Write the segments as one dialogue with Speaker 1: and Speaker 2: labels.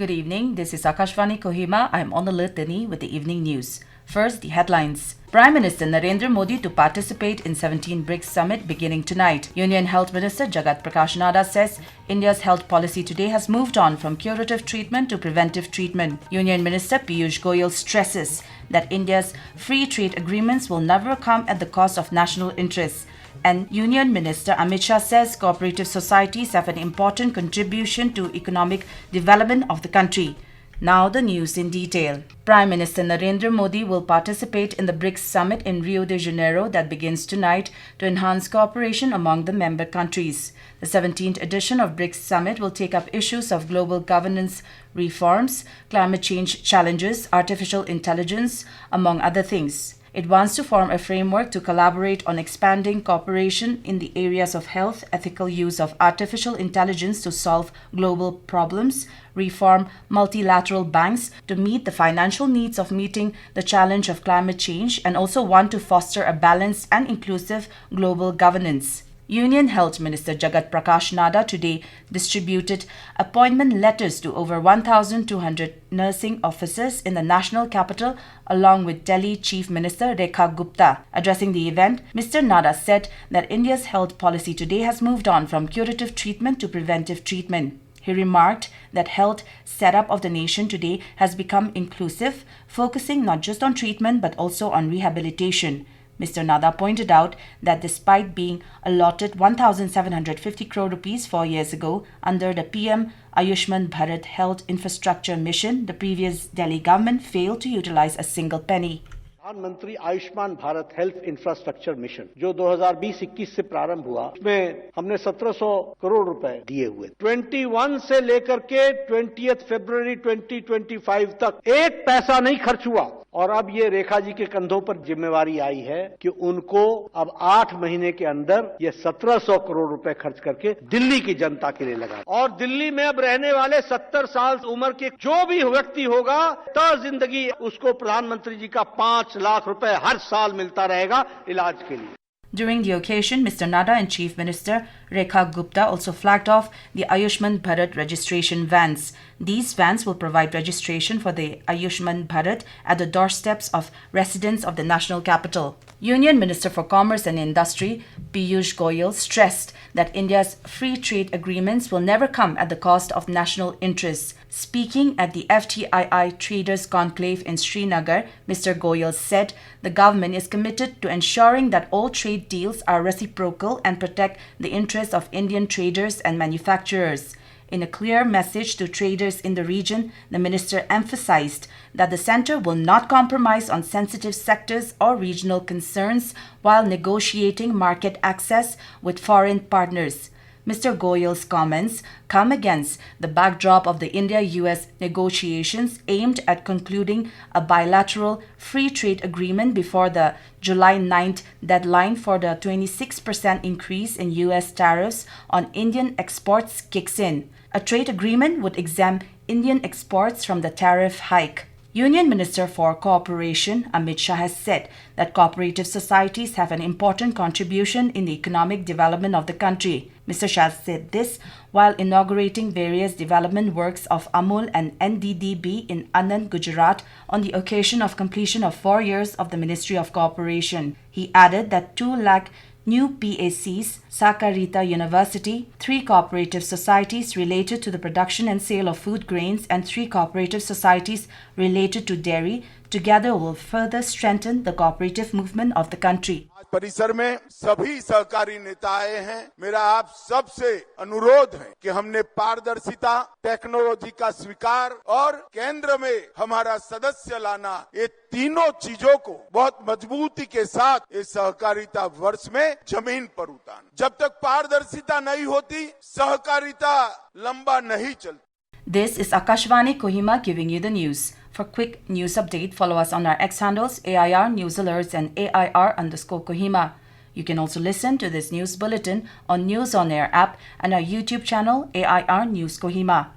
Speaker 1: Good evening, this is Akashvani Kohima. I'm on the Bulletin with the evening news. First, the headlines. Prime Minister Narendra Modi to participate in 17 BRICS Summit beginning tonight. Union Health Minister Jagat Prakash Nadda says India's health policy today has moved on from curative treatment to preventive treatment. Union Minister Piyush Goyal stresses that India's free trade agreements will never come at the cost of national interests. And Union Minister Amit Shah says cooperative societies have an important contribution to economic development of the country. Now the news in detail. Prime Minister Narendra Modi will participate in the BRICS Summit in Rio de Janeiro that begins tonight to enhance cooperation among the member countries. The 17th edition of BRICS Summit will take up issues of global governance reforms, climate change challenges, artificial intelligence, among other things. It wants to form a framework to collaborate on expanding cooperation in the areas of health, ethical use of artificial intelligence to solve global problems, reform multilateral banks to meet the financial needs of meeting the challenge of climate change, and also want to foster a balanced and inclusive global governance. Union Health Minister Jagat Prakash Nadda today distributed appointment letters to over 1,200 nursing officers in the national capital along with Delhi Chief Minister Rekha Gupta. Addressing the event, Mr. Nadda said that India's health policy today has moved on from curative treatment to preventive treatment. He remarked that health setup of the nation today has become inclusive, focusing not just on treatment but also on rehabilitation. Mr. Nadda pointed out that despite being allotted 1,750 crore rupees 4 years ago under the PM Ayushman Bharat Health Infrastructure Mission, the previous Delhi government failed to utilize a single penny.
Speaker 2: प्रधानमंत्री Ayushman Bharat health infrastructure mission जो 2020-21 से प्रारंभ हुआ, उसमें हमने 1700 करोड़ रुपए दिए हुए। 21 से लेकर के 20 फरवरी 2025 तक एक पैसा नहीं खर्च हुआ। और अब ये रेखा जी के कंधों पर जिम्मेवारी आई है कि उनको अब 8 महीने के अंदर ये 1700 करोड़ रुपए खर्च करके दिल्ली की जनता के लिए लगा। और दिल्ली में अब रहने वाले 70 साल उम्र के जो भी व्यक्ति होगा तो जिंदगी उसको प्रधानमंत्री जी का 5 लाख रुपए हर साल मिलता रहेगा इलाज के लिए।
Speaker 1: During the occasion, Mr. Nadda and Chief Minister Rekha Gupta also flagged off the Ayushman Bharat registration vans. These vans will provide registration for the Ayushman Bharat at the doorsteps of residents of the national capital. Union Minister for Commerce and Industry Piyush Goyal stressed that India's free trade agreements will never come at the cost of national interests. Speaking at the FTII Traders Conclave in Srinagar, Mr. Goyal said the government is committed to ensuring that all trade deals are reciprocal and protect the interests of Indian traders and manufacturers. In a clear message to traders in the region, the minister emphasized that the centre will not compromise on sensitive sectors or regional concerns while negotiating market access with foreign partners. Mr. Goyal's comments come against the backdrop of the India-US negotiations aimed at concluding a bilateral free trade agreement before the July 9th deadline for the 26% increase in US tariffs on Indian exports kicks in. A trade agreement would exempt Indian exports from the tariff hike. Union Minister for Cooperation Amit Shah has said that cooperative societies have an important contribution in the economic development of the country. Mr. Shah said this while inaugurating various development works of Amul and NDDB in Anand, Gujarat on the occasion of completion of 4 years of the Ministry of Cooperation. He added that 2 lakh new PACs, Sakarita University, 3 cooperative societies related to the production and sale of food grains, and 3 cooperative societies related to dairy together will further strengthen the cooperative movement of the country.
Speaker 3: परिसर में सभी सहकारी नेता आए हैं। मेरा आप सबसे अनुरोध है कि हमने पारदर्शिता, टेक्नोलॉजी का स्वीकार और केंद्र में हमारा सदस्य लाना, ये तीनों चीजों को बहुत मजबूती के साथ इस सहकारिता वर्ष में जमीन पर उतारना। जब तक पारदर्शिता नहीं होती, सहकारिता लंबा नहीं चलती।
Speaker 1: This is Akashvani Kohima giving you the news. For quick news update, follow us on our X handles AIR News Alerts and AIR_Kohima. You can also listen to this news bulletin on News on Air app and our YouTube channel AIR News Kohima.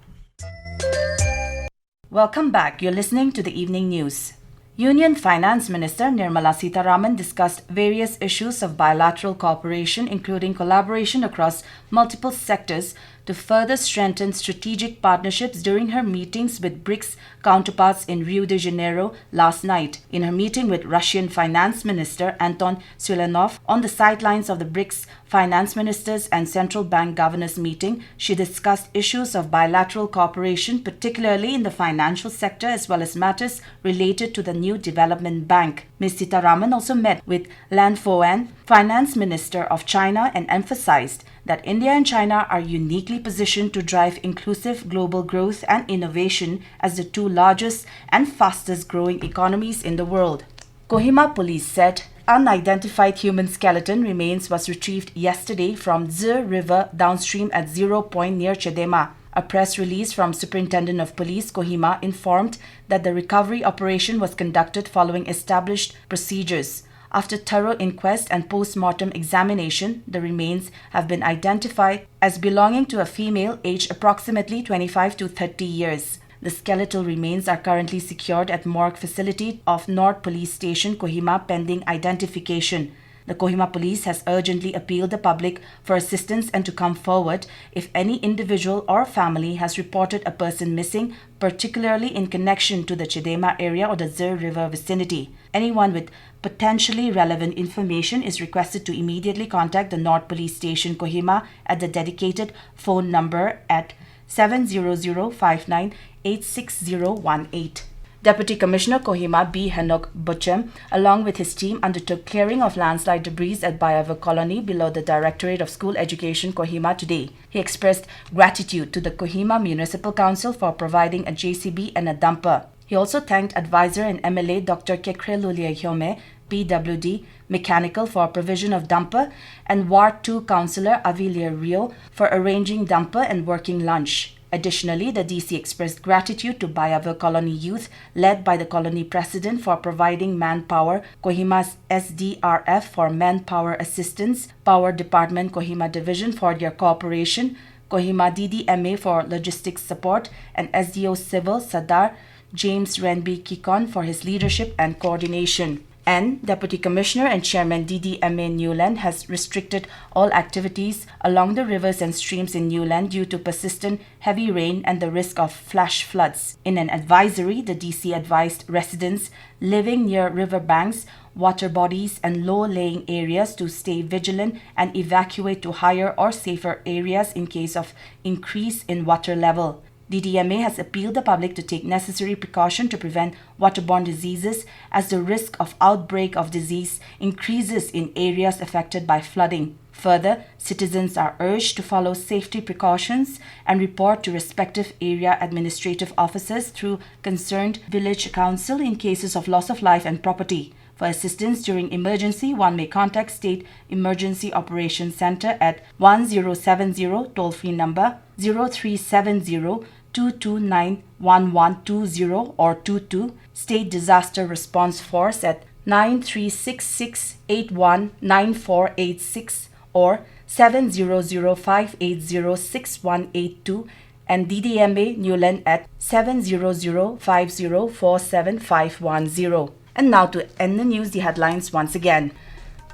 Speaker 1: Welcome back. You're listening to the evening news. Union Finance Minister Nirmala Sitharaman discussed various issues of bilateral cooperation, including collaboration across multiple sectors to further strengthen strategic partnerships during her meetings with BRICS counterparts in Rio de Janeiro last night. In her meeting with Russian Finance Minister Anton Sulanov on the sidelines of the BRICS Finance Ministers and Central Bank Governors meeting, she discussed issues of bilateral cooperation, particularly in the financial sector, as well as matters related to the new development bank. Ms. Sitaraman also met with Lan Foan, Finance Minister of China, and emphasized that India and China are uniquely positioned to drive inclusive global growth and innovation as the two largest and fastest growing economies in the world. Kohima police said unidentified human skeleton remains was retrieved yesterday from Zi River downstream at 0 Point near Chedema. A press release from Superintendent of Police Kohima informed that the recovery operation was conducted following established procedures. After thorough inquest and post-mortem examination, the remains have been identified as belonging to a female aged approximately 25 to 30 years. The skeletal remains are currently secured at morgue facility of North Police Station, Kohima, pending identification. The Kohima police has urgently appealed the public for assistance and to come forward if any individual or family has reported a person missing, particularly in connection to the Chedema area or the Zir River vicinity. Anyone with potentially relevant information is requested to immediately contact the North Police Station, Kohima, at the dedicated phone number at 70059-86018. Deputy Commissioner Kohima B. Henok Butchem, along with his team, undertook clearing of landslide debris at Bayavar Colony below the Directorate of School Education, Kohima, today. He expressed gratitude to the Kohima Municipal Council for providing a JCB and a dumper. He also thanked advisor and MLA Dr. Kekrelulia Hyome, PWD, Mechanical, for provision of dumper, and Ward 2 Councillor Avilia Rio for arranging dumper and working lunch. Additionally, the DC expressed gratitude to Bayavar Colony youth, led by the colony president, for providing manpower, Kohima's SDRF for manpower assistance, Power Department Kohima Division for their cooperation, Kohima DDMA for logistics support, and SDO Civil Sadar James Renby Kikon for his leadership and coordination. And Deputy Commissioner and Chairman DDMA Newland has restricted all activities along the rivers and streams in Newland due to persistent heavy rain and the risk of flash floods. In an advisory, the DC advised residents living near river banks, water bodies, and low-lying areas to stay vigilant and evacuate to higher or safer areas in case of increase in water level. DDMA has appealed the public to take necessary precaution to prevent waterborne diseases as the risk of outbreak of disease increases in areas affected by flooding. Further, citizens are urged to follow safety precautions and report to respective area administrative officers through concerned village council in cases of loss of life and property. For assistance during emergency, one may contact State Emergency Operations Center at 1070 toll-free number 0370-229-1120 or 22, State Disaster Response Force at 9366819486 or 700-580-6182, and DDMA Newland at 700-5047-510. And now to end the news, the headlines once again.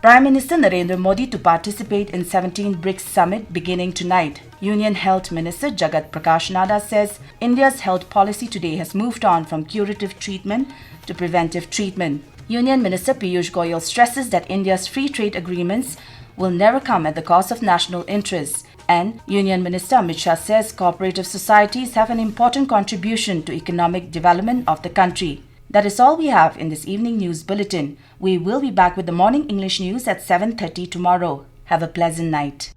Speaker 1: Prime Minister Narendra Modi to participate in 17 BRICS Summit beginning tonight. Union Health Minister Jagat Prakash Nadda says India's health policy today has moved on from curative treatment to preventive treatment. Union Minister Piyush Goyal stresses that India's free trade agreements will never come at the cost of national interests. And Union Minister Amit Shah says cooperative societies have an important contribution to economic development of the country. That is all we have in this evening news bulletin. We will be back with the morning English news at 7:30 tomorrow. Have a pleasant night.